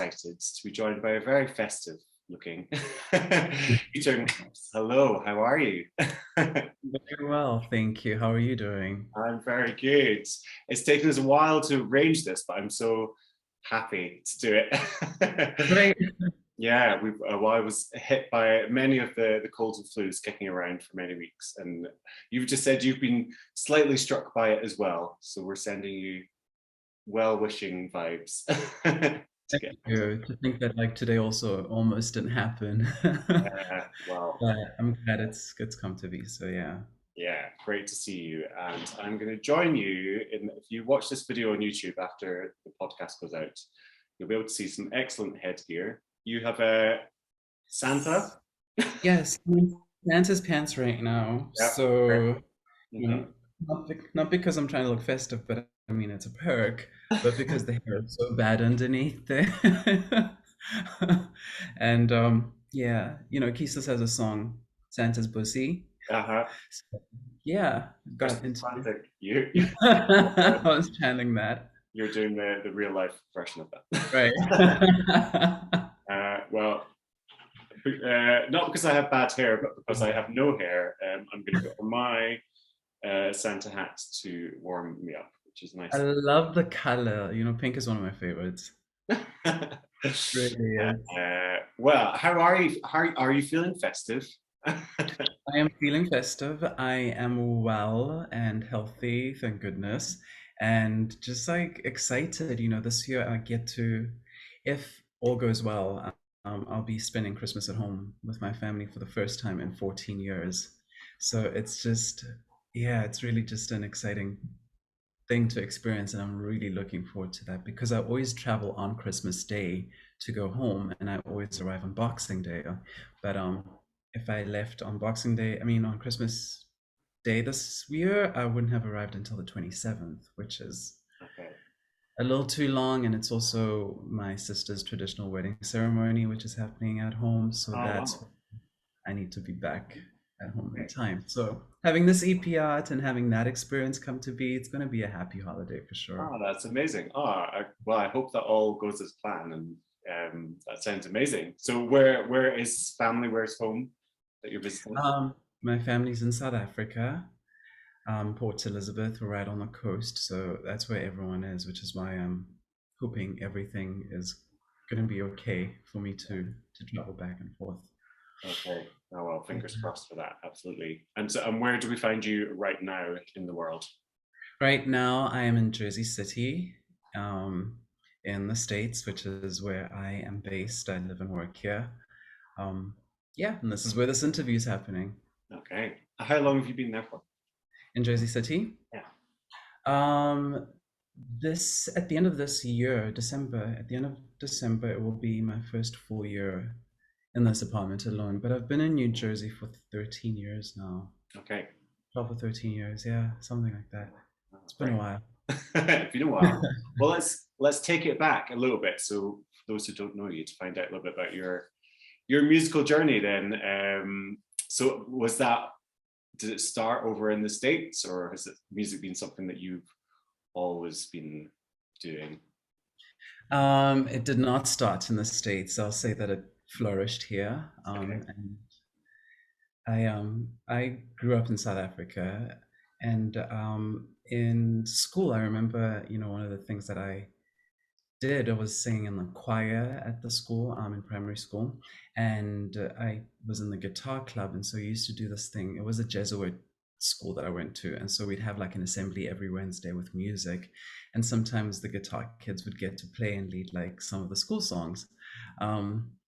excited to be joined by a very festive looking featuring. Hello, how are you? Very well, thank you. How are you doing? I'm very good. It's taken us a while to arrange this, but I'm so happy to do it. Great. Yeah, well, I was hit by many of the colds and flus kicking around for many weeks, and you've just said you've been slightly struck by it as well. So we're sending you well-wishing vibes to Thank get better. you. To think that like today also almost didn't happen. Well, But I'm glad it's come to be. So yeah. yeah, great to see you. And I'm going to join you in. If you watch this video on YouTube after the podcast goes out, you'll be able to see some excellent headgear. You have a Santa. Yes, I'm in Santa's pants right now. Yeah. So, you Mm-hmm. know, not because I'm trying to look festive, but I mean it's a perk, but because the hair is so bad underneath there. And yeah, Kisses has a song, Santa's Pussy. Uh-huh. So, yeah, got Christmas into classic. You, I was channeling that. you're doing the real life version of Right. that. Well, not because I have bad hair, but because I have no hair. I'm going to put on my Santa hat to warm me up, which is I nice. love the color. Pink is one of my favorites. Really is. Well, how are you? How are you feeling festive? I am feeling festive. I am well and healthy, thank goodness. And just like excited, this year I get to, if all goes well, I'll be spending Christmas at home with my family for the first time in 14 years. So it's just, yeah, it's really just an exciting thing to experience, and I'm really looking forward to that because I always travel on Christmas Day to go home, and I always arrive on Boxing Day. But if I left on Boxing Day, I mean on Christmas Day this year, I wouldn't have arrived until the 27th, which is Okay. a little too long, and it's also my sister's traditional wedding ceremony, which is happening at home, so Oh that's wow. I need to be back at home in Okay. time. So having this EP art and having that experience come to be, it's going to be a happy holiday for sure. Oh, that's amazing. Oh, well, I hope that all goes as planned, and that sounds amazing. So, where is family? Where's home that you're visiting? My family's in South Africa, Port Elizabeth, we're right on the coast, so that's where everyone is, which is why I'm hoping everything is going to be okay for me to travel back and forth. Okay. Oh well, Yeah. fingers crossed for that. Absolutely. And so, and where do we find you right now in the world? Right now, I am in Jersey City, um, in the States, which is where I am based. I live and work here. Um, yeah, and this is where this interview is happening Okay. How long have you been there for? in Jersey City. Yeah. Um, this at the end of this year, December, at the end of December, it will be my first full year in this apartment alone. But I've been in New Jersey for 13 years now, Okay. 12 or 13 years, yeah, something like that. Oh, It's been a great. while. It's been a while. Well, let's take it back a little bit. So, for those who don't know you, to find out a little bit about your musical journey, then. So, was that did it start over in the States, or has it music been something that you've always been doing? It did not start in the States. I'll say that it flourished here. Okay. And I grew up in South Africa, and in school, I remember, one of the things that I did was singing in the choir at the school, in primary school, and I was in the guitar club, and so I used to do this thing. It was a Jesuit school that I went to, and so we'd have like an assembly every Wednesday with music, and sometimes the guitar kids would get to play and lead like some of the school songs.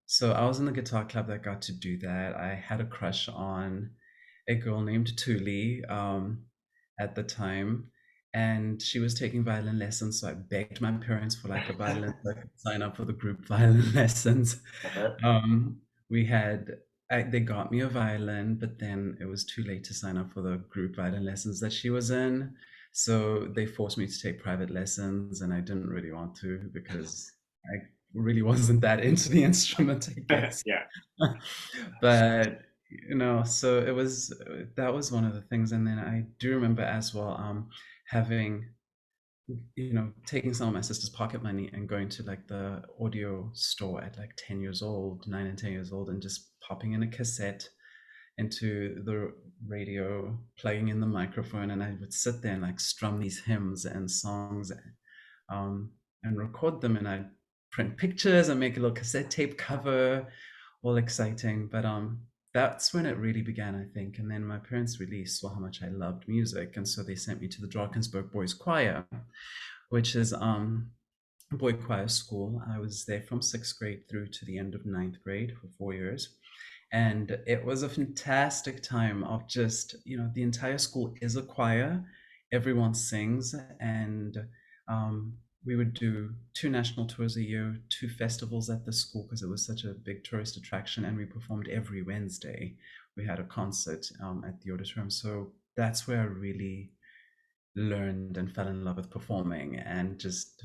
So I was in the guitar club that got to do that. I had a crush on a girl named Tuli at the time, and she was taking violin lessons. So I begged my parents for like a violin so I could sign up for the group violin lessons. Uh-huh. Um, we had they got me a violin, but then it was too late to sign up for the group violin lessons that she was in. So they forced me to take private lessons, and I didn't really want to because I really wasn't that into the instrument, I guess. Yeah. But so it was that was one of the things. And then I do remember as well having taking some of my sister's pocket money and going to like the audio store at like 10 years old, 9 and 10 years old, and just popping in a cassette into the radio, plugging in the microphone, and I would sit there and like strum these hymns and songs, um, and record them, and I'd print pictures and make a little cassette tape cover, all exciting. But that's when it really began, I think. And then my parents really saw how much I loved music, and so they sent me to the Drakensberg Boys Choir, which is a boy choir school. I was there from sixth grade through to the end of ninth grade for 4 years. And it was a fantastic time of just, the entire school is a choir, everyone sings, and um, we would do two national tours a year, two festivals at the school because it was such a big tourist attraction, and we performed every Wednesday. We had a concert at the auditorium. So that's where I really learned and fell in love with performing and just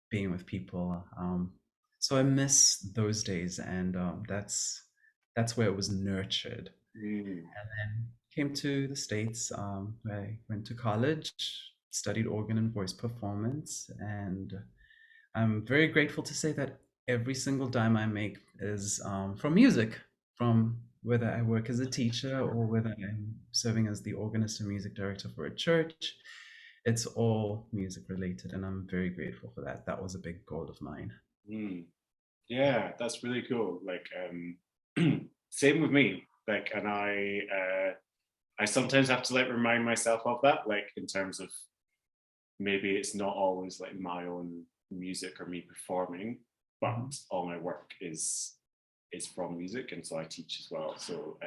being with people. So I miss those days, and that's where it was nurtured. Mm. And then came to the States, where I went to college, studied organ and voice performance, and I'm very grateful to say that every single dime I make is from music, from whether I work as a teacher or whether I'm serving as the organist and music director for a church. It's all music related, and I'm very grateful for that. That was a big goal of mine. Mm. Yeah, that's really cool. Like, same with me. Like, and I sometimes have to like remind myself of that, like in terms of maybe it's not always like my own music or me performing, Mhm. but all my work is from music, and so I teach as well. So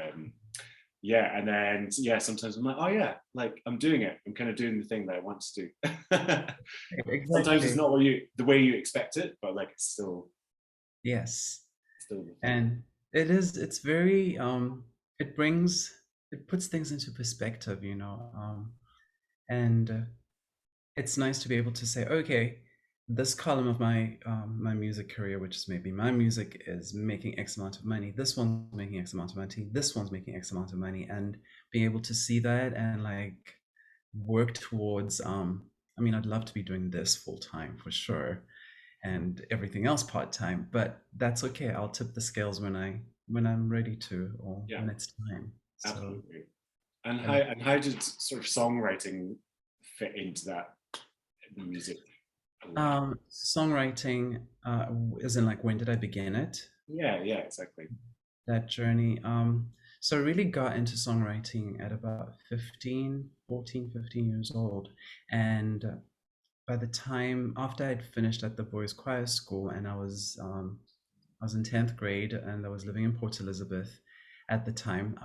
yeah, and then yeah, sometimes I'm like, oh yeah, like I'm doing it. I'm kind of doing the thing that I want to do. Sometimes it's Exactly. not what you the way you expect it, but like it's Yes. still the thing. And it's very it brings it puts things into perspective, and it's nice to be able to say, okay, this column of my music career, which is maybe my music, is making X amount of money. This one's making X amount of money. This one's making X amount of money, and being able to see that and like work towards. I mean, I'd love to be doing this full time for sure, and everything else part time. But that's okay. I'll tip the scales when I'm ready to, or Yeah, when it's time. So. absolutely. And I how did sort of songwriting fit into that music? Like, Songwriting, is in like when did I begin it? yeah, yeah, exactly. That journey. So I really got into songwriting at about 15 years old. And by the time after I'd finished at the boys choir school, and I was in 10th grade, and I was living in Port Elizabeth at the time,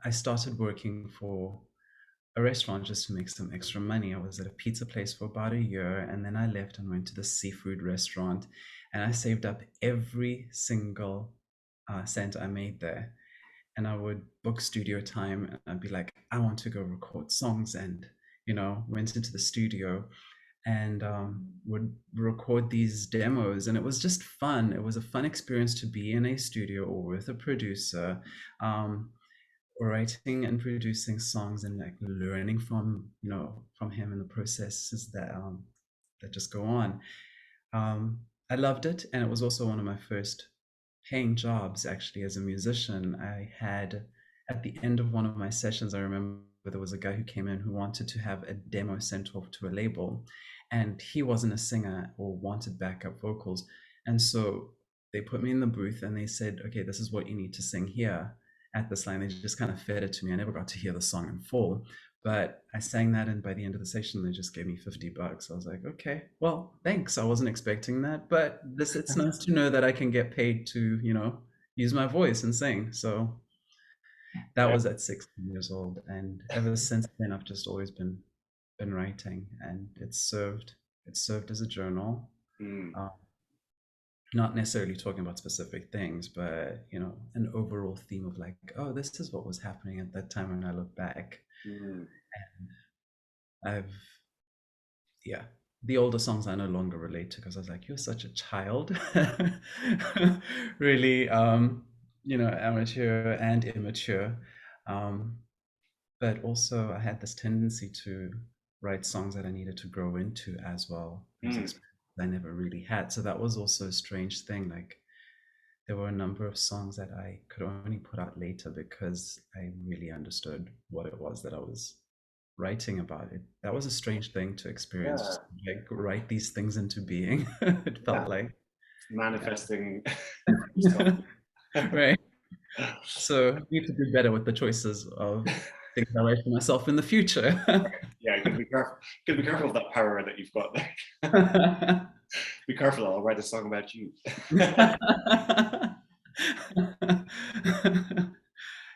I started working for a restaurant just to make some extra money. I was at a pizza place for about a year, and then I left and went to the seafood restaurant, and I saved up every single cent I made there. And I would book studio time, and I'd be like, I want to go record songs, and went into the studio and would record these demos, and it was just fun. It was a fun experience to be in a studio or with a producer. Um, Writing and producing songs and like learning from him and the processes that just go on. I loved it, and it was also one of my first paying jobs actually as a musician. I had at the end of one of my sessions, I remember there was a guy who came in who wanted to have a demo sent off to a label, and he wasn't a singer or wanted backup vocals, and so they put me in the booth and they said, okay, this is what you need to sing here at this line. They just kind of fed it to me. I never got to hear the song in full, but I sang that, and by the end of the session, they just gave me $50. I was like, okay, well, thanks. I wasn't expecting that, but it's nice to know that I can get paid to, use my voice and sing. So that Yeah. was at 16 years old, and ever since then, I've just always been writing, and it's served as a journal. Mm, Uh, Not necessarily talking about specific things, but an overall theme of like, oh, this is what was happening at that time when I look back. mm, I've Yeah, the older songs I no longer relate to because I was like, you're such a child. Really, amateur and immature. Um, but also I had this tendency to write songs that I needed to grow into as well. Those Mm, experiences I never really had. So that was also a strange thing. Like there were a number of songs that I could only put out later because I really understood what it was that I was writing about. It that was a strange thing to experience, yeah, just like write these things into being. It yeah. felt like, Manifesting yourself. yeah. Right. So I need to do better with the choices of things I write for myself in the future. Yeah, you gotta be careful. Gotta be careful of that power that you've got there. Be careful, I'll write a song about you.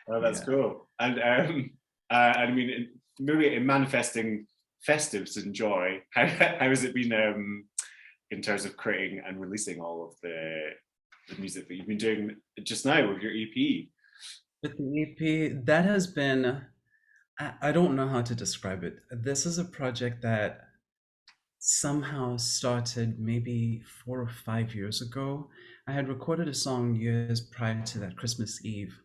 Oh, that's Yeah. cool. And I mean, maybe in manifesting festives and joy, how has it been in terms of creating and releasing all of the music that you've been doing just now with your EP? With the EP, that has been, I don't know how to describe it. This is a project that somehow started maybe 4 or 5 years ago. I had recorded a song years prior to that, Christmas Eve,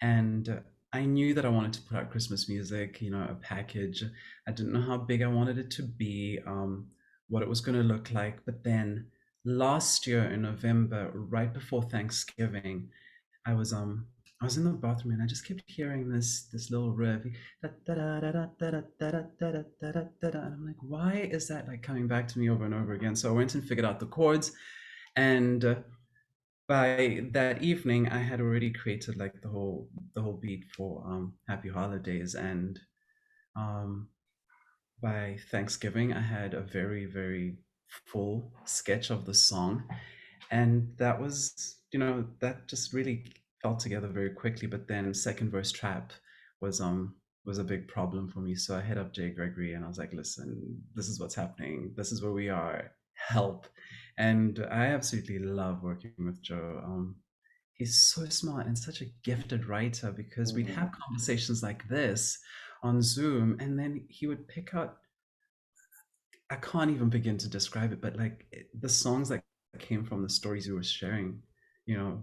and I knew that I wanted to put out Christmas music, a package. I didn't know how big I wanted it to be, what it was going to look like. But then last year in November, right before Thanksgiving, I was um I was in the bathroom and I just kept hearing this little riff. And I'm like, why is that like coming back to me over and over again? So I went and figured out the chords, and by that evening, I had already created like the whole beat for Happy Holidays, and um, by Thanksgiving, I had a very, very full sketch of the song. And that was, that just really fell together very quickly. But then second verse trap was um was a big problem for me. So I hit up Jay Gregory and I was like, listen, this is what's happening. This is where we are. Help. And I absolutely love working with Joe. He's so smart and such a gifted writer because we'd Mm, have conversations like this on Zoom, and then he would pick out, I can't even begin to describe it, but like the songs that came from the stories we were sharing,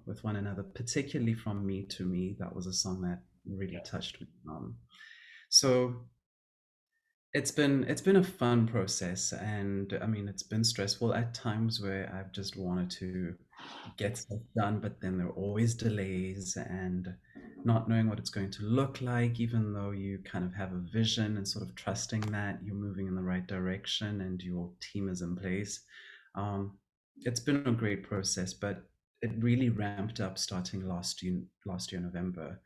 with one another, particularly from Me to Me, that was a song that really yeah. touched me. So it's been a fun process, and I mean it's been stressful at times where I've just wanted to get stuff done, but then there are always delays and not knowing what it's going to look like, even though you kind of have a vision and sort of trusting that you're moving in the right direction and your team is in place. Um, it's been a great process, but it really ramped up starting last year November,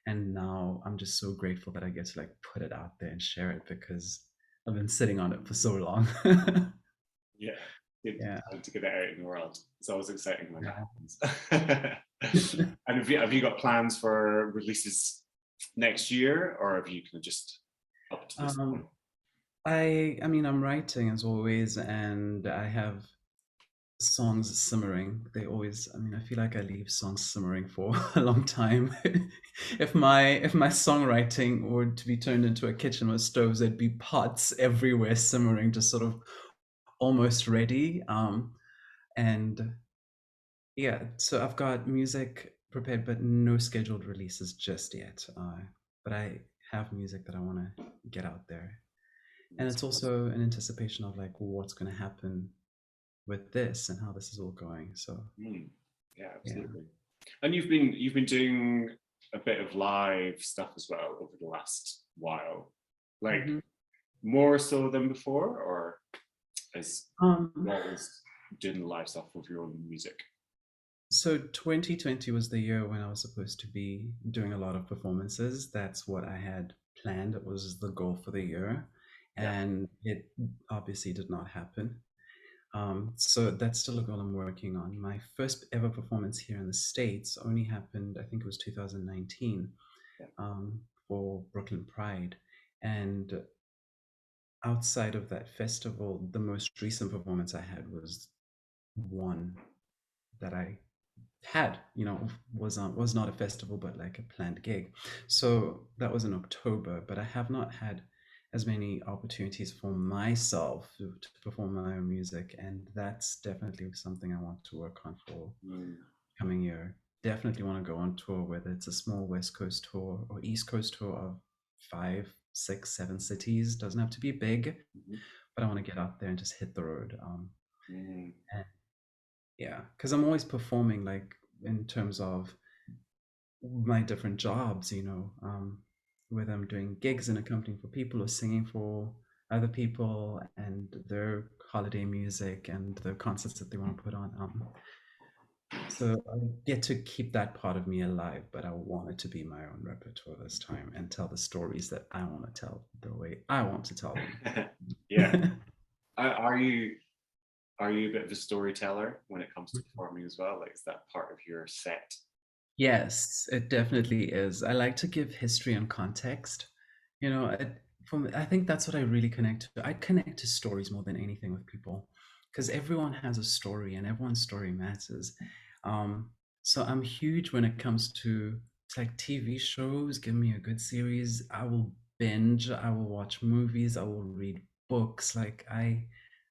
and now I'm just so grateful that I get to like put it out there and share it because I've been sitting on it for so long. Yeah, good Yeah. time to get it out in the world. It's always exciting when that Yeah. happens. And have you got plans for releases next year, or have you kind of just up to this point? Um, I mean, I'm writing as always, and I have songs simmering. I mean, I feel like I leave songs simmering for a long time. If my songwriting were to be turned into a kitchen with stoves, there'd be pots everywhere simmering, just sort of almost ready. And yeah, so I've got music prepared, but no scheduled releases just yet. But I have music that I want to get out there, and That's it's also an anticipation of like what's going to happen with this and how this is all going. So yeah, yeah. absolutely. And you've been doing a bit of live stuff as well over the last while, like Mhm. more so than before, or as Um, you always doing the live stuff with your own music. so 2020 was the year when I was supposed to be doing a lot of performances. That's what I had planned. It was the goal for the year, Yeah, and it obviously did not happen. So that's still a goal I'm working on. My first ever performance here in the States only happened, I think it was 2019, yeah. for Brooklyn Pride. And outside of that festival, the most recent performance I had was one that I had, was not a festival, but like a planned gig. So that was in October, but I have not had as many opportunities for myself to perform my own music, and that's definitely something I want to work on for Mm, coming year. Definitely want to go on tour, whether it's a small West Coast tour or East Coast tour of 5 6, 7 cities. Doesn't have to be big, Mhm. but I want to get out there and just hit the road. Mm. And yeah, because I'm always performing, like in terms of my different jobs, whether I'm doing gigs and accompanying for people or singing for other people and their holiday music and the concerts that they want to put on. So I get to keep that part of me alive, but I want it to be my own repertoire this time and tell the stories that I want to tell the way I want to tell Yeah. them. Are you a bit of a storyteller when it comes to performing as well? Like, is that part of your set? Yes, it definitely is. I like to give history and context. You know, I think that's what I really connect to. I connect to stories more than anything with people because everyone has a story and everyone's story matters. Um, so I'm huge when it comes to it's like TV shows. Give me a good series. I will binge. I will watch movies. I will read books. I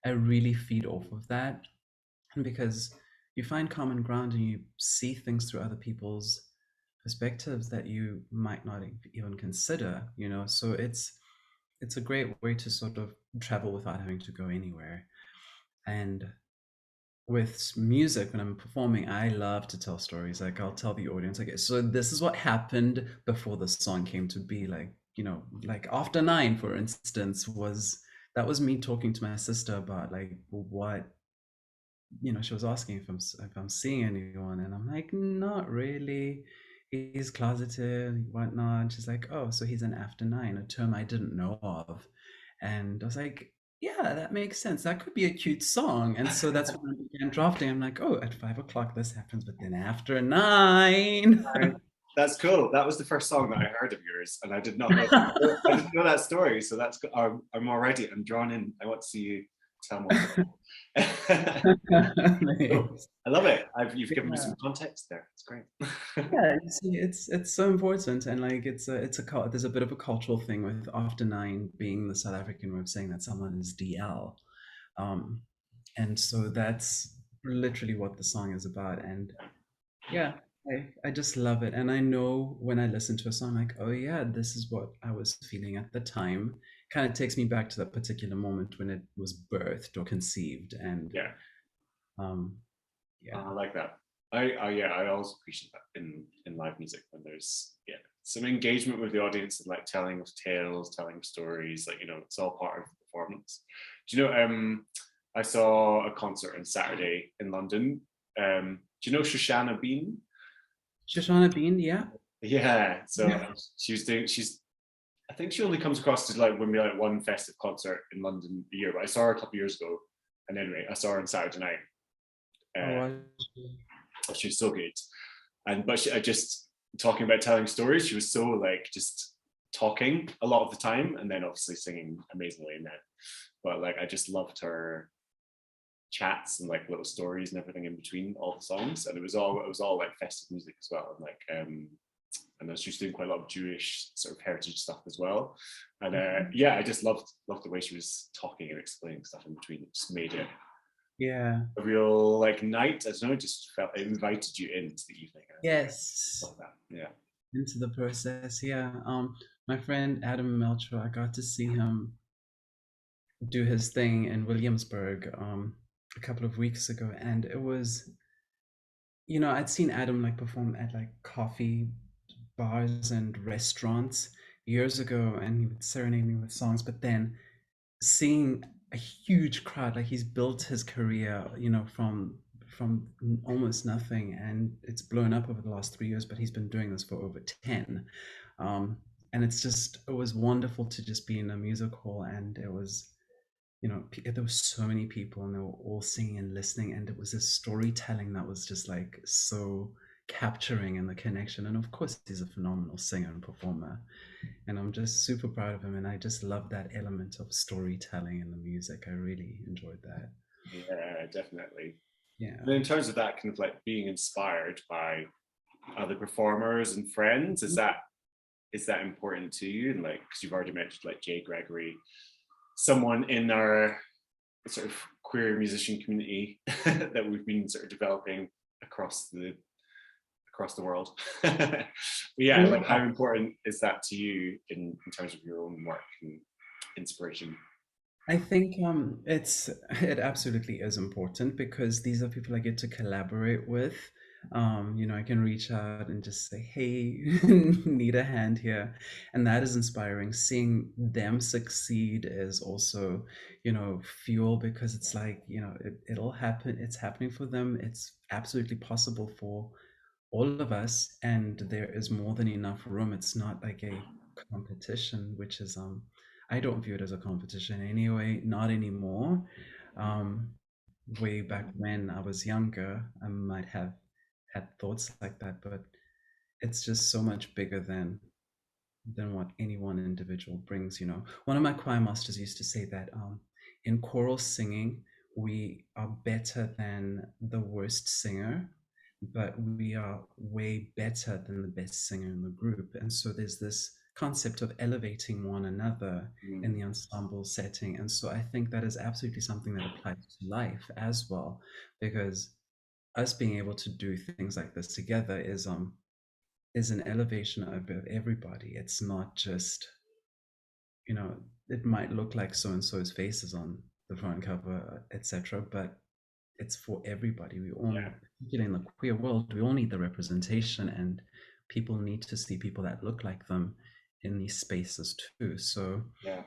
really feed off of that because you find common ground and you see things through other people's perspectives that you might not even consider, so it's a great way to sort of travel without having to go anywhere. And with music, when I'm performing, I love to tell stories. Like, I'll tell the audience, okay, so this is what happened before the song came to be. Like, like After Nine, for instance, was me talking to my sister about like what, she was asking if I'm seeing anyone, and I'm like, not really. He's closeted, whatnot. And she's like, oh, so he's an after nine, a term I didn't know of. And I was like, yeah, that makes sense. That could be a cute song. And so that's when I began drafting. I'm like, oh, at 5 o'clock this happens, but then after nine. Right. That's cool. That was the first song that I heard of yours, and I did not know. I didn't know that story, so that's good. I'm already. I'm drawn in. I want to see you tell more. Cool. Nice. I love it. You've given me Yeah. some context there. It's great. Yeah, you see, it's so important, and like there's a bit of a cultural thing with after nine being the South African way of saying that someone is DL, um, and so that's literally what the song is about. And yeah, I just love it, and I know when I listen to a song, like, oh yeah, this is what I was feeling at the time. Kind of takes me back to that particular moment when it was birthed or conceived, and Yeah, um, yeah. I like that. I always appreciate that in live music when there's some engagement with the audience and like telling of tales, telling of stories. Like it's all part of the performance. Do you know? I saw a concert on Saturday in London. Do you know Shoshana Bean? Shoshana Bean, yeah. Yeah, so Yeah. she was doing. I think she only comes across to like when we like one festive concert in London a year. But I saw her a couple of years ago, and anyway, I saw her on Saturday night. Oh, Uh, wow. she was so good, I just talking about telling stories. She was so like just talking a lot of the time, and then obviously singing amazingly in that. But like I just loved her chats and like little stories and everything in between all the songs, and it was all like festive music as well, and like and then she was doing quite a lot of Jewish sort of heritage stuff as well. And yeah, I just loved the way she was talking and explaining stuff in between. It just made it Yeah. a real like night. I don't know, it just felt it invited you into the evening. I Yes. love that. Yeah. Into the process. Yeah. My friend Adam Melcher, I got to see him do his thing in Williamsburg a couple of weeks ago, and it was, I'd seen Adam like perform at like coffee bars and restaurants years ago, and he would serenade me with songs, but then seeing a huge crowd, like he's built his career, from almost nothing, and it's blown up over the last 3 years, but he's been doing this for over 10. um, and it was wonderful to just be in a music hall, and it was, there were so many people and they were all singing and listening, and it was this storytelling that was just like so capturing in the connection. And of course he's a phenomenal singer and performer, and I'm just super proud of him. And I just love that element of storytelling in the music. I really enjoyed that. Yeah, definitely. Yeah. And in terms of that kind of like being inspired by other performers and friends, is that important to you? And like, because you've already mentioned like Jay Gregory, someone in our sort of queer musician community that we've been sort of developing across the world. yeah, like Yeah. how important is that to you in terms of your own work and inspiration? I think it absolutely is important because these are people I get to collaborate with. I can reach out and just say, "Hey, need a hand here," and that is inspiring. Seeing them succeed is also, fuel because it's like, it'll happen. It's happening for them. It's absolutely possible for all of us, and there is more than enough room. It's not like a competition, which is I don't view it as a competition anyway, not anymore. um Way back when I was younger, I might have had thoughts like that, but it's just so much bigger than what any one individual brings. One of my choir masters used to say that in choral singing, we are better than the worst singer, but we are way better than the best singer in the group. And so there's this concept of elevating one another in Mm, the ensemble setting. And so I think that is absolutely something that applies to life as well, because us being able to do things like this together is an elevation of everybody. It's not just, you know, it might look like so and so's faces on the front cover, etc., but it's for everybody. We all, yeah, particularly in the queer world, we all need the representation, and people need to see people that look like them in these spaces too. So yeah,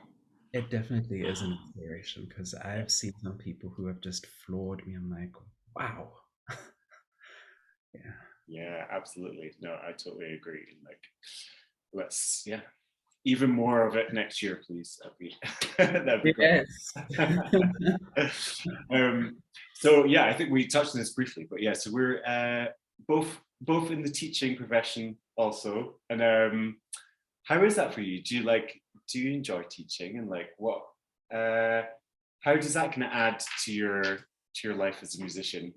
it definitely is an inspiration because yeah, I've seen some people who have just floored me. I'm like, wow. Yeah. yeah, absolutely. No, I totally agree. And like, let's, yeah, even more of it next year, please. That'd be great. Yes. um, so yeah, I think we touched on this briefly, but yeah, so we're both in the teaching profession also, and how is that for you? Do you enjoy teaching, and like what uh, how does that kind of add to your life as a musician?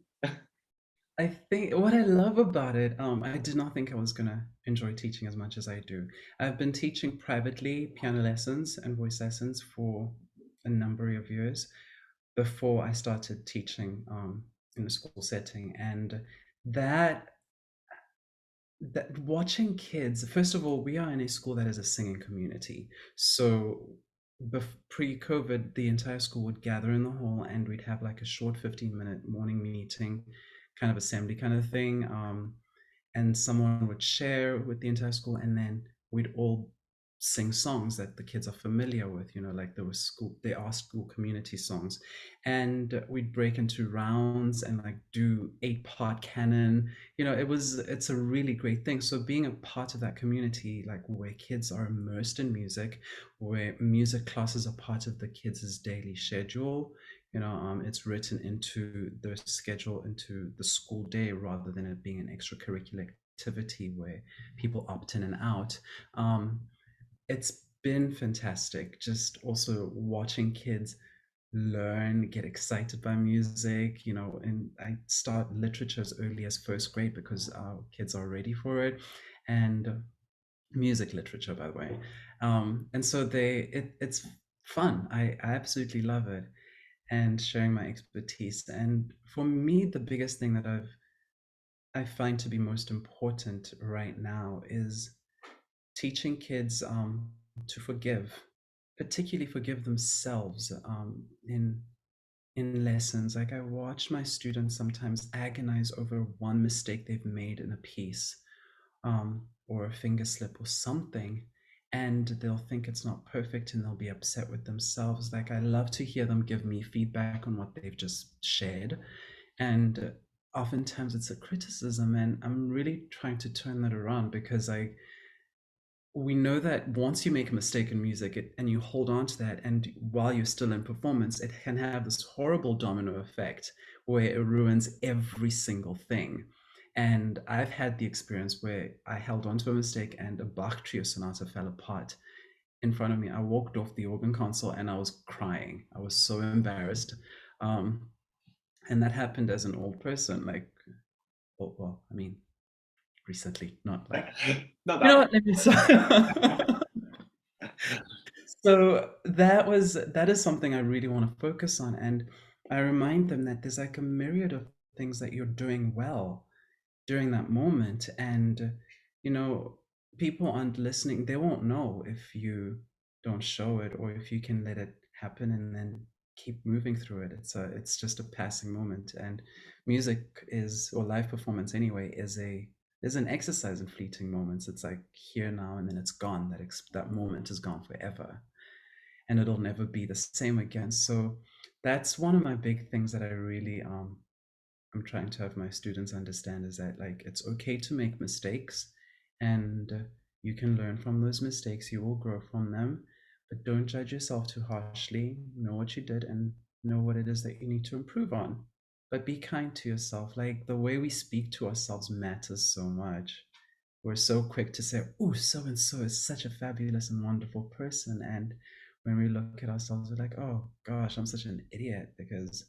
I think what I love about it, I did not think I was gonna enjoy teaching as much as I do. I've been teaching privately piano lessons and voice lessons for a number of years before I started teaching in a school setting, and that that watching kids. First of all, we are in a school that is a singing community, so pre-COVID, the entire school would gather in the hall and we'd have like a short 15-minute morning meeting, kind of assembly kind of thing. And someone would share with the entire school, and then we'd all sing songs that the kids are familiar with, like they are school community songs. And we'd break into rounds and like do 8-part canon. It's a really great thing. So being a part of that community, like where kids are immersed in music, where music classes are part of the kids' daily schedule, it's written into the schedule, into the school day, rather than it being an extracurricular activity where people opt in and out. It's been fantastic. Just also watching kids learn, get excited by music, and I start literature as early as first grade because our kids are ready for it. And music literature, by the way. And so it's fun. I absolutely love it, and sharing my expertise. And for me, the biggest thing that I find to be most important right now is teaching kids to forgive, particularly forgive themselves in lessons. Like I watch my students sometimes agonize over one mistake they've made in a piece, or a finger slip or something, and they'll think it's not perfect and they'll be upset with themselves. Like I love to hear them give me feedback on what they've just shared, and oftentimes it's a criticism, and I'm really trying to turn that around because we know that once you make a mistake in music, and you hold on to that, and while you're still in performance, it can have this horrible domino effect where it ruins every single thing. And I've had the experience where I held on to a mistake and a Bach trio sonata fell apart in front of me. I walked off the organ console and I was crying. I was so embarrassed. Um, and that happened as an old person, like, well, I mean, recently, not like, Not you know that what, let me so that is something I really want to focus on. And I remind them that there's like a myriad of things that you're doing well during that moment. And, you know, people aren't listening, they won't know if you don't show it or if you can let it happen and then keep moving through it. It's just a passing moment. And music is, or live performance anyway, is an exercise in fleeting moments. It's like here now and then it's gone. That moment is gone forever, and it'll never be the same again. So that's one of my big things that I really I'm trying to have my students understand, is that like it's okay to make mistakes, and you can learn from those mistakes, you will grow from them, but don't judge yourself too harshly. Know what you did and know what it is that you need to improve on, but be kind to yourself. Like the way we speak to ourselves matters so much. We're so quick to say, oh, so and so is such a fabulous and wonderful person, and when we look at ourselves we're like, oh gosh, I'm such an idiot. Because,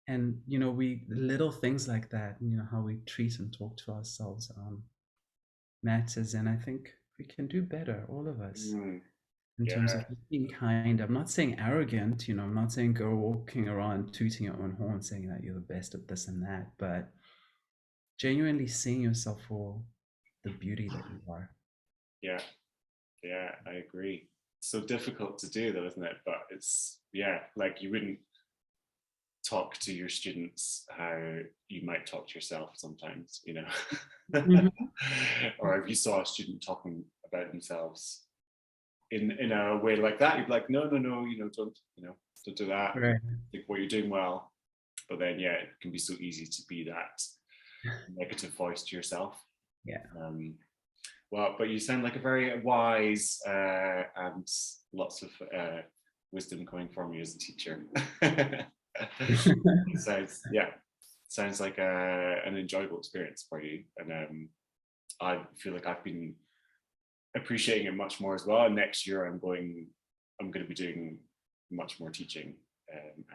and we, little things like that, how we treat and talk to ourselves matters. And I think we can do better, all of us, Mm, in terms yeah, of just being kind. I'm not saying arrogant, I'm not saying go walking around tooting your own horn saying that you're the best at this and that, but genuinely seeing yourself for the beauty that you are. yeah, yeah, I agree. So difficult to do though, isn't it? But it's, yeah, like you wouldn't talk to your students how you might talk to yourself sometimes, you know. Mhm. Or if you saw a student talking about themselves in a way like that, you'd be like, no, no, no, don't do that. Right. Think what you're doing well. But then, yeah, it can be so easy to be that negative voice to yourself. Yeah. Um, well, but you sound like a very wise and lots of wisdom coming from you as a teacher. Sounds, yeah, sounds like an enjoyable experience for you, and I feel like I've been appreciating it much more as well. And next year, I'm going to be doing much more teaching.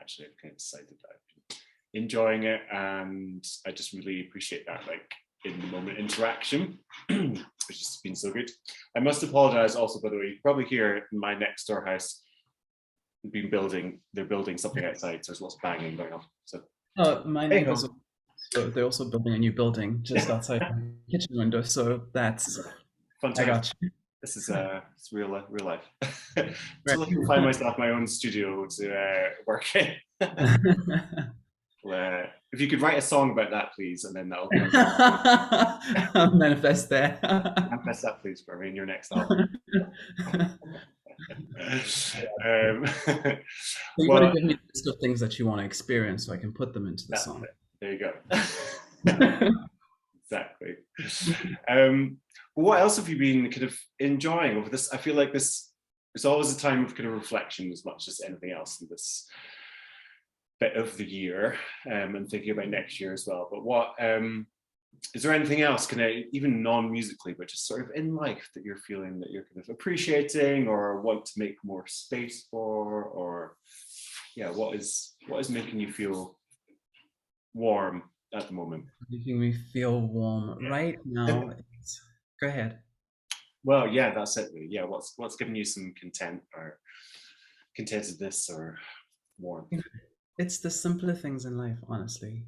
Actually, I've kind of decided that I've been enjoying it, and I just really appreciate that, like in the moment interaction, which has been so good. I must apologize also, by the way, you probably hear in my next door house they're building something outside, so there's lots of banging going on. So My hey neighbors, ho, they're also building a new building just outside my kitchen window, so that's, fun I times. got This is it's real life. you. Till I can find myself my own studio to work in. If you could write a song about that, please, and then that'll I'll manifest there. manifest that, please, for me in your next album. um, So you got to well, give me a list of things that you want to experience so I can put them into the that's song. it. There you go. Exactly. Um, what else have you been kind of enjoying over this? I feel like this is always a time of kind of reflection as much as anything else in this bit of the year, and thinking about next year as well. But what is there anything else, kind of even non-musically, but just sort of in life that you're feeling that you're kind of appreciating or want to make more space for, or yeah, what is making you feel warm at the moment? Making me feel warm right Yeah. now. Go ahead. Well, yeah, that's it. Really. Yeah, what's giving you some content or contentedness or warmth? It's the simpler things in life, honestly.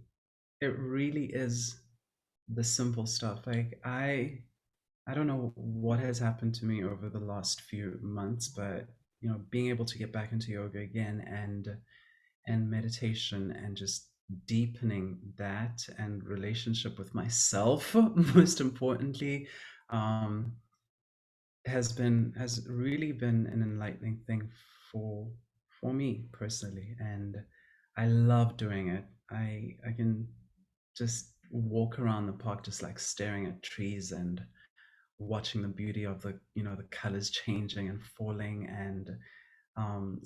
It really is the simple stuff. Like I don't know what has happened to me over the last few months, but being able to get back into yoga again, and meditation, and just deepening that and relationship with myself, most importantly, um, has really been an enlightening thing for for me personally. And I love doing it. I can just walk around the park just like staring at trees and watching the beauty of the colors changing and falling, and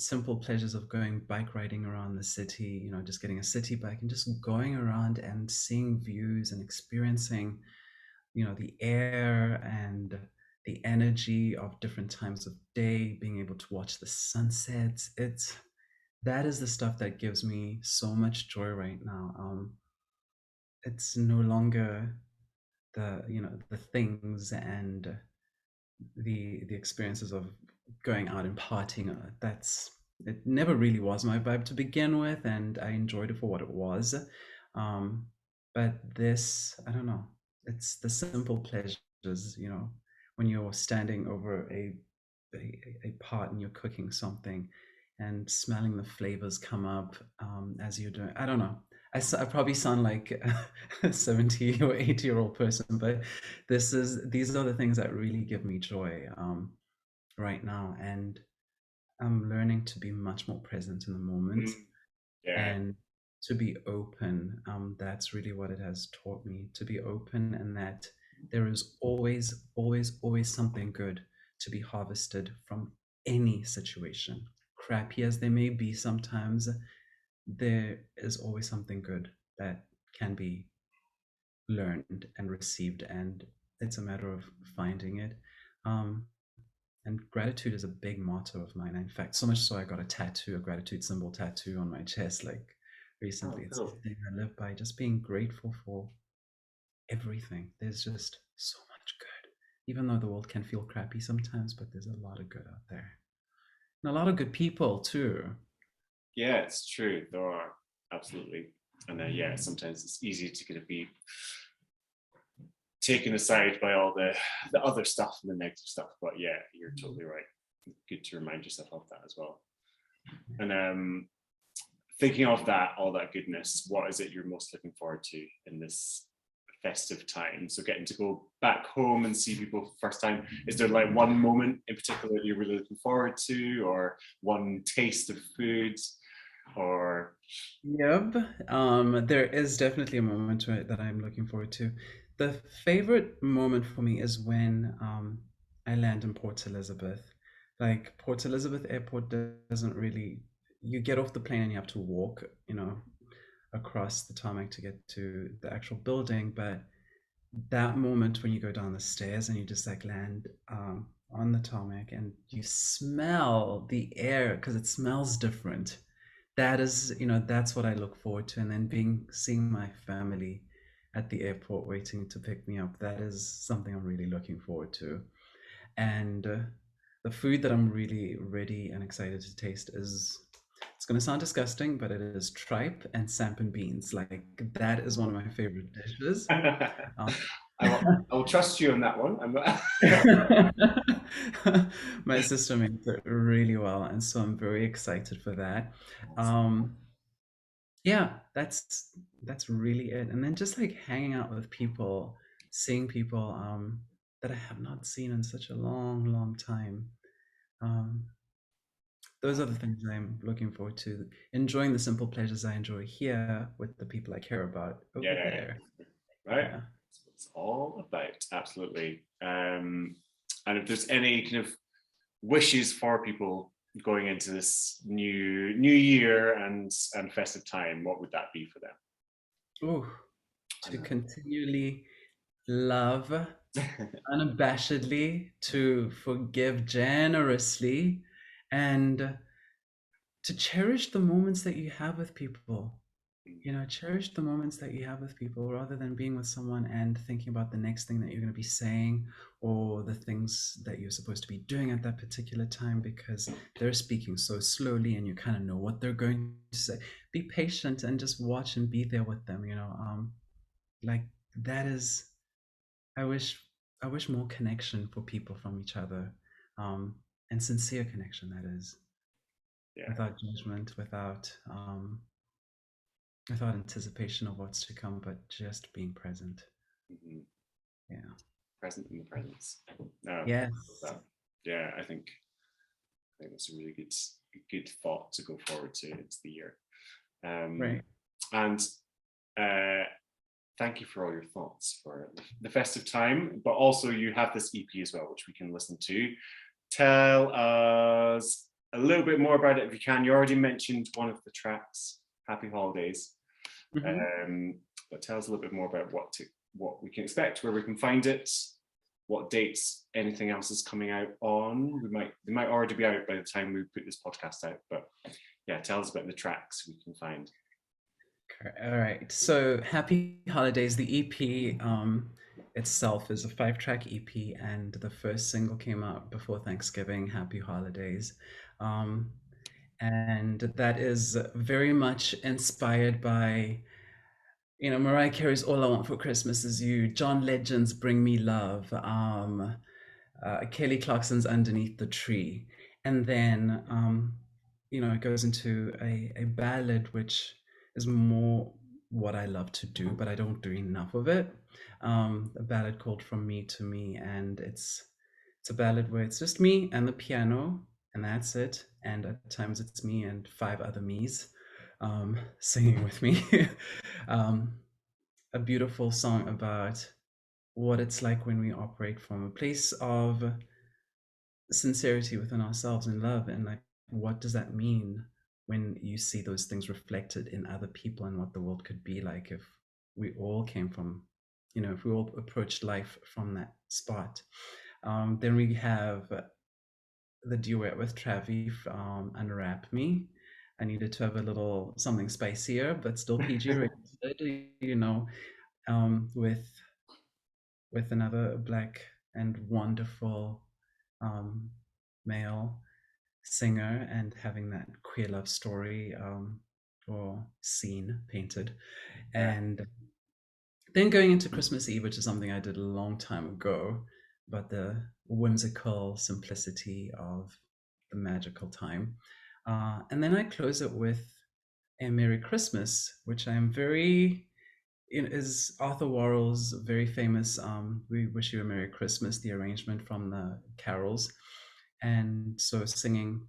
simple pleasures of going bike riding around the city, just getting a city bike and just going around and seeing views and experiencing the air and the energy of different times of day, being able to watch the sunsets. That is the stuff that gives me so much joy right now. It's no longer the things and the experiences of going out and partying. That's It never really was my vibe to begin with, and I enjoyed it for what it was. But this, I don't know, it's the simple pleasures, when you're standing over a pot and you're cooking something and smelling the flavors come up as you're doing. I don't know. I probably sound like a 70 or 80-year-old person, but these are the things that really give me joy right now. And I'm learning to be much more present in the moment Mm, yeah. and to be open. That's really what it has taught me, to be open, and that there is always, always, always something good to be harvested from any situation. Crappy as they may be sometimes, there is always something good that can be learned and received, and it's a matter of finding it. Um, and gratitude is a big motto of mine. In fact, so much so I got a tattoo, a gratitude symbol tattoo on my chest, like Oh, recently. It's cool. the thing I live by, just being grateful for everything. There's just so much good. Even though the world can feel crappy sometimes, but there's a lot of good out there. And a lot of good people too. Yeah, it's true. There are absolutely, and yeah, sometimes it's easy to kind of be taken aside by all the other stuff and the negative stuff. But yeah, you're totally right. Good to remind yourself of that as well. And thinking of that, all that goodness, what is it you're most looking forward to in this festive time? So getting to go back home and see people for the first time. Is there like one moment in particular that you're really looking forward to, or one taste of food, or Yep. There is definitely a moment to it that I'm looking forward to. The favorite moment for me is when I land in Port Elizabeth. Like Port Elizabeth Airport doesn't really, you get off the plane and you have to walk, across the tarmac to get to the actual building. But that moment when you go down the stairs and you just like land on the tarmac and you smell the air because it smells different. That is, that's what I look forward to. And then seeing my family at the airport waiting to pick me up, that is something I'm really looking forward to. And the food that I'm really ready and excited to taste is, it's going to sound disgusting, but it is tripe and sampan beans. Like that is one of my favorite dishes. Um, I will trust you on that one. I'm not. My sister makes it really well, and so I'm very excited for that. Um, yeah, that's really it. And then just like hanging out with people, seeing people that I have not seen in such a long, long time. Um, those are the things I'm looking forward to. Enjoying the simple pleasures I enjoy here with the people I care about over Yeah, there. right. Yeah. That's what it's all about. Absolutely. And if there's any kind of wishes for people going into this new year and festive time, what would that be for them? Ooh, I to know. continually love unabashedly, to forgive generously, and to cherish the moments that you have with people. Cherish the moments that you have with people rather than being with someone and thinking about the next thing that you're going to be saying or the things that you're supposed to be doing at that particular time because they're speaking so slowly and you kind of know what they're going to say. Be patient and just watch and be there with them. Like that is, I wish I wish more connection for people from each other, um, and sincere connection. That is Yeah. without judgment, without anticipation of what's to come, but just being present. Mhm. Yeah. Present in the presence. No, Yes. that. Yeah, I think that's a really good thought to go forward to into the year. Right. And uh, thank you for all your thoughts for the festive time, but also you have this EP as well, which we can listen to. Tell us a little bit more about it if you can. You already mentioned one of the tracks, Happy Holidays. Hmm. Um, but tell us a little bit more about what we can expect, where we can find it, what dates, anything else is coming out on. They might already be out by the time we put this podcast out, but yeah, tell us about the tracks we can find. All right. So Happy Holidays, the EP itself is a 5-track EP, and the first single came out before Thanksgiving, Happy Holidays. Um, and that is very much inspired by, Mariah Carey's All I Want for Christmas Is You, John Legend's Bring Me Love, Kelly Clarkson's Underneath the Tree. And then, it goes into a ballad, which is more what I love to do, but I don't do enough of it. A ballad called From Me to Me. And it's a ballad where it's just me and the piano, and that's it. And at times it's me and five other me's singing with me. um, a beautiful song about what it's like when we operate from a place of sincerity within ourselves and love, and like what does that mean when you see those things reflected in other people, and what the world could be like if we all came from, if we all approached life from that spot. Then we have the duet with Travi, Unwrap Me. I needed to have a little something spicier but still PG rated, with another black and wonderful um, male singer, and having that queer love story or scene painted. Yeah. And then going into Christmas Eve, which is something I did a long time ago, but the whimsical simplicity of the magical time. And then I close it with a Merry Christmas, which I'm very is Arthur Warrell's very famous "We Wish You a Merry Christmas," the arrangement from the carols. And so singing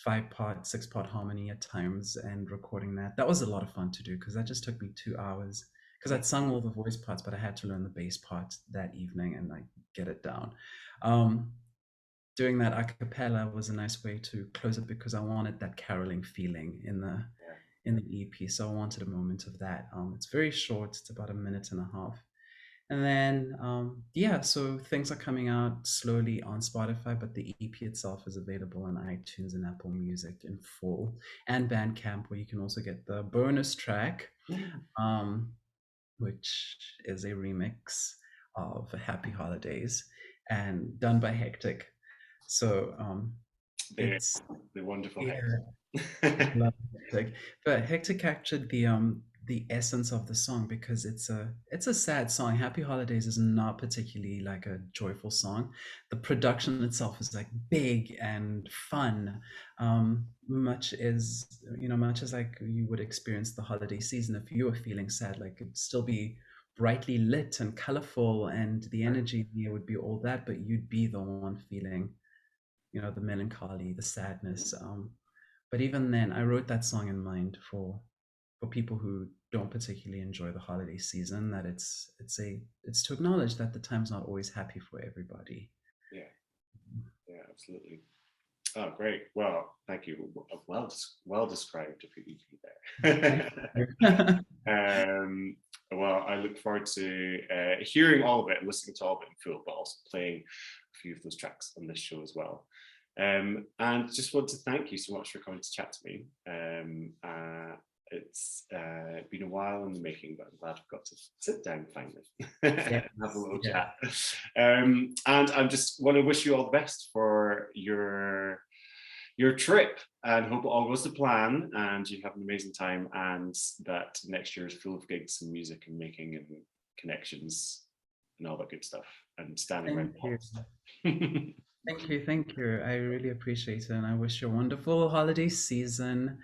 5-part, 6-part harmony at times and recording that was a lot of fun to do, because that just took me 2 hours, because I'd sung all the voice parts, but I had to learn the bass part that evening and like get it down. um, Doing that a cappella was a nice way to close it, because I wanted that caroling feeling in the EP. So I wanted a moment of that. It's very short, it's about a minute and a half. And then, yeah, so things are coming out slowly on Spotify, but the EP itself is available on iTunes and Apple Music in full, and Bandcamp, where you can also get the bonus track, um, which is a remix of Happy Holidays and done by Hectic. So The it's, the wonderful yeah, Hector. love Hectic. But Hector captured the essence of the song, because it's a sad song. Happy Holidays is not particularly like a joyful song. The production itself is like big and fun. Much as like you would experience the holiday season if you were feeling sad, like it'd still be brightly lit and colorful, and the energy there would be all that, but you'd be the one feeling, the melancholy, the sadness. But even then, I wrote that song in mind for people who don't particularly enjoy the holiday season. That it's to acknowledge that the time's not always happy for everybody. Yeah, yeah, absolutely. Oh, great. Well, thank you. Well described for EP Thank you. there. um, well, I look forward to hearing all of it, listening to all of it in full, but also playing a few of those tracks on this show as well. And just want to thank you so much for coming to chat to me. It's been a while in the making, but I'm glad I've got to sit down finally Yes, and have a little yeah. chat. And I just want to wish you all the best for your trip, and hope it all goes to plan and you have an amazing time, and that next year is full of gigs and music and making and connections and all that good stuff, and standing around Thank the you. halls. Thank you. I really appreciate it, and I wish you a wonderful holiday season.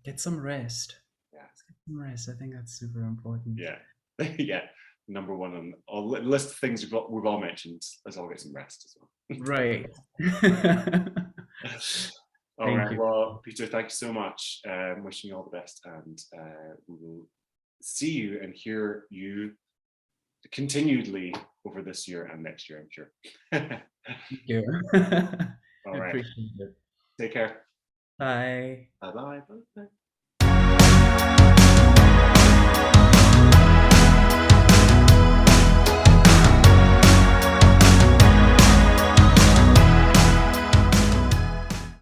Get some rest. Yeah, Get some rest. I think that's super important. yeah, yeah. Number one on a list of things we've all mentioned. Let's all get some rest as well. Right. All Thank right. you. Well, Peter, thank you so much. Wishing you all the best, and we will see you and hear you continuedly over this year and next year, I'm sure. Thank you. All I right. appreciate it. Take care. Bye. Bye bye. Bye.